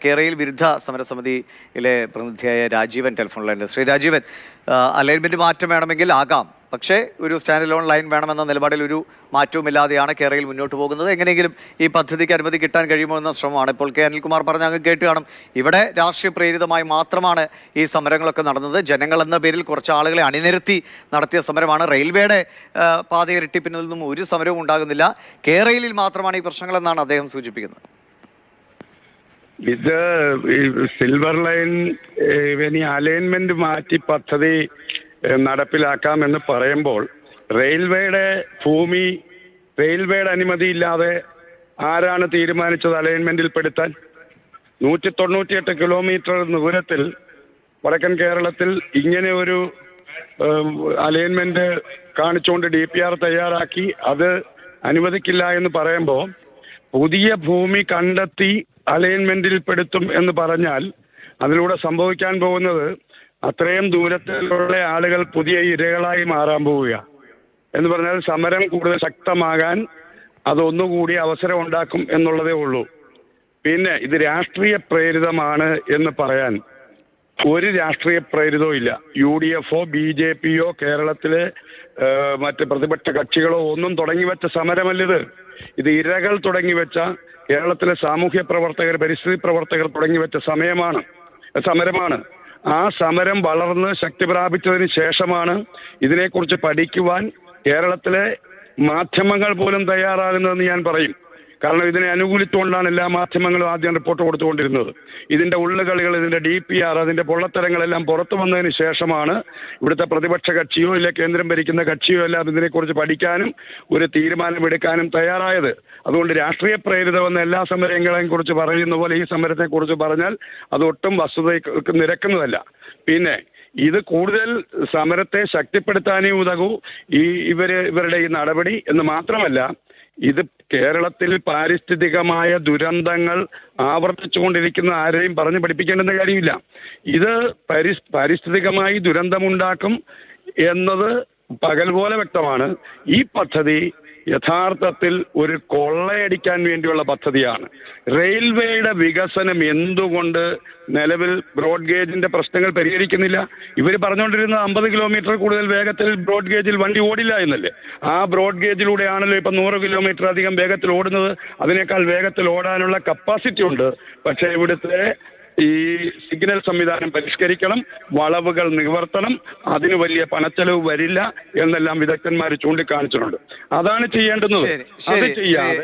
കേരളയിൽ വിരുദ്ധ സമരസമിതിയിലെ പ്രതിനിധിയായ രാജീവൻ ടെലിഫോൺ ലൈനിൽ. ശ്രീ രാജീവൻ, അലൈൻമെന്റ് മാറ്റം വേണമെങ്കിൽ ആകാം, പക്ഷേ ഒരു സ്റ്റാൻഡ് ലോൺ ലൈൻ വേണമെന്ന നിലപാടിൽ ഒരു മാറ്റവുമില്ലാതെയാണ് കേരളയിൽ മുന്നോട്ട് പോകുന്നത്. എങ്ങനെയെങ്കിലും ഈ പദ്ധതിക്ക് അനുമതി കിട്ടാൻ കഴിയുമോ എന്ന ശ്രമമാണ്. ഇപ്പോൾ കെ അനിൽകുമാർ പറഞ്ഞ അങ്ങ് കേട്ട് കാണും, ഇവിടെ രാഷ്ട്രീയ പ്രേരിതമായി മാത്രമാണ് ഈ സമരങ്ങളൊക്കെ നടന്നത്. ജനങ്ങൾ എന്ന പേരിൽ കുറച്ച് ആളുകളെ അണിനിരത്തി നടത്തിയ സമരമാണ്. റെയിൽവേയുടെ പാത ഇരട്ടിപ്പിനിൽ നിന്നും ഒരു സമരവും ഉണ്ടാകുന്നില്ല. കേരളയിൽ മാത്രമാണ് ഈ പ്രശ്നങ്ങളെന്നാണ് അദ്ദേഹം സൂചിപ്പിക്കുന്നത്. ഇത് സിൽവർ ലൈൻ ഇനി അലൈൻമെന്റ് മാറ്റി പദ്ധതി നടപ്പിലാക്കാമെന്ന് പറയുമ്പോൾ റെയിൽവേയുടെ ഭൂമി റെയിൽവേയുടെ അനുമതി ഇല്ലാതെ ആരാണ് തീരുമാനിച്ചത് അലൈൻമെന്റിൽ പെടുത്താൻ? 198 കിലോമീറ്റർ ദൂരത്തിൽ വടക്കൻ കേരളത്തിൽ ഇങ്ങനെ ഒരു അലൈൻമെന്റ് കാണിച്ചുകൊണ്ട് DPR തയ്യാറാക്കി അത് അനുവദിക്കില്ല എന്ന് പറയുമ്പോൾ പുതിയ ഭൂമി കണ്ടെത്തി അലൈൻമെന്റിൽ പെടുത്തും എന്ന് പറഞ്ഞാൽ അതിലൂടെ സംഭവിക്കാൻ പോകുന്നത് അത്രയും ദൂരത്തിലുള്ള ആളുകൾ പുതിയ ഇരകളായി മാറാൻ പോവുക എന്ന് പറഞ്ഞാൽ സമരം കൂടുതൽ ശക്തമാകാൻ അതൊന്നുകൂടി അവസരം ഉണ്ടാക്കും എന്നുള്ളതേ ഉള്ളൂ. പിന്നെ ഇത് രാഷ്ട്രീയ പ്രേരിതമാണ് എന്ന് പറയാൻ ഒരു രാഷ്ട്രീയ പ്രേരിതവും ഇല്ല. UDF ഓ BJP യോ കേരളത്തിലെ മറ്റ് പ്രതിപക്ഷ കക്ഷികളോ ഒന്നും തുടങ്ങിവെച്ച സമരമല്ലിത്. ഇത് ഇരകൾ തുടങ്ങിവെച്ച കേരളത്തിലെ സാമൂഹ്യ പ്രവർത്തകർ, പരിസ്ഥിതി പ്രവർത്തകർ തുടങ്ങിവെച്ച സമരമാണ്. ആ സമരം വളർന്ന് ശക്തി പ്രാപിച്ചതിന് ശേഷമാണ് ഇതിനെക്കുറിച്ച് പഠിക്കുവാൻ കേരളത്തിലെ മാധ്യമങ്ങൾ പോലും തയ്യാറാകുന്നതെന്ന് ഞാൻ പറയും. കാരണം ഇതിനെ അനുകൂലിച്ചുകൊണ്ടാണ് എല്ലാ മാധ്യമങ്ങളും ആദ്യം റിപ്പോർട്ട് കൊടുത്തുകൊണ്ടിരുന്നത്. ഇതിന്റെ ഉള്ളുകളികൾ, ഇതിന്റെ DPR, അതിന്റെ പൊള്ളത്തരങ്ങളെല്ലാം പുറത്തു വന്നതിന് ശേഷമാണ് ഇവിടുത്തെ പ്രതിപക്ഷ കക്ഷിയോ ഇല്ല കേന്ദ്രം ഭരിക്കുന്ന കക്ഷിയോ എല്ലാം ഇതിനെക്കുറിച്ച് പഠിക്കാനും ഒരു തീരുമാനമെടുക്കാനും തയ്യാറായത്. അതുകൊണ്ട് രാഷ്ട്രീയ പ്രേരിതമെന്ന എല്ലാ സമരങ്ങളെയും കുറിച്ച് പറയുന്ന പോലെ ഈ സമരത്തെക്കുറിച്ച് പറഞ്ഞാൽ അത് ഒട്ടും വസ്തുതയ്ക്ക് നിരക്കുന്നതല്ല. പിന്നെ ഇത് കൂടുതൽ സമരത്തെ ശക്തിപ്പെടുത്താനേ ഉതകൂ ഇവരുടെ ഈ നടപടി എന്ന് മാത്രമല്ല, ഇത് കേരളത്തിൽ പാരിസ്ഥിതികമായ ദുരന്തങ്ങൾ ആവർത്തിച്ചുകൊണ്ടിരിക്കുന്ന ആരെയും പറഞ്ഞു പഠിപ്പിക്കേണ്ടെന്ന കാര്യമില്ല. ഇത് പാരിസ്ഥിതികമായി ദുരന്തമുണ്ടാക്കും എന്നത് പകൽ പോലെ വ്യക്തമാണ്. ഈ പദ്ധതി യഥാർത്ഥത്തിൽ ഒരു കൊള്ളയടിക്കാൻ വേണ്ടിയുള്ള പദ്ധതിയാണ്. റെയിൽവേയുടെ വികസനം എന്തുകൊണ്ട് നിലവിൽ ബ്രോഡ് ഗേജിന്റെ പ്രശ്നങ്ങൾ പരിഹരിക്കുന്നില്ല? ഇവർ പറഞ്ഞുകൊണ്ടിരുന്നത് 50 കിലോമീറ്റർ കൂടുതൽ വേഗത്തിൽ ബ്രോഡ് ഗേജിൽ വണ്ടി ഓടില്ല എന്നല്ലേ. ആ ബ്രോഡ് ഗേജിലൂടെയാണല്ലോ ഇപ്പം 100 കിലോമീറ്റർ അധികം വേഗത്തിൽ ഓടുന്നത്. അതിനേക്കാൾ വേഗത്തിൽ ഓടാനുള്ള കപ്പാസിറ്റി ഉണ്ട്. പക്ഷേ ഇവിടുത്തെ ഈ സിഗ്നൽ സംവിധാനം പരിഷ്കരിക്കണം, വളവുകൾ നിവർത്തണം, അതിന് വലിയ പണച്ചെലവ് വരില്ല എന്നെല്ലാം വിദഗ്ധന്മാർ ചൂണ്ടിക്കാണിച്ചിട്ടുണ്ട്. അതാണ് ചെയ്യേണ്ടുന്നത്. അത് ചെയ്യാതെ